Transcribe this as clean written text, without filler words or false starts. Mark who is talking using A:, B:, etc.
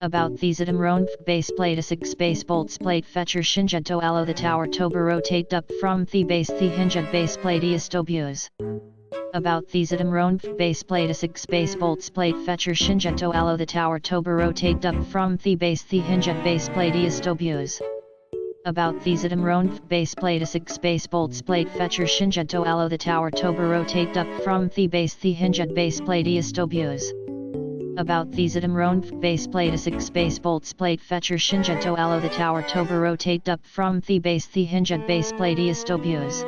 A: About thesidim Rohn base plate a 6 base bolts plate fetcher hinged to allow the tower tober rotate up from the base the hinged base plate eastobus. About thesidim Rohn base plate a 6 base bolts plate fetcher hinged to allow the tower tober rotate up from the base the hinged base plate eastobus. About thesidim Rohn base plate a 6 base bolts plate fetcher hinged to allow the tower tober rotate up from the base the hinged base plate eastobus. About thesidim Rohn base plate a 6 base bolts plate fetcher hinged to allow the tower tober rotate up from the base the hinged base plate eastobus.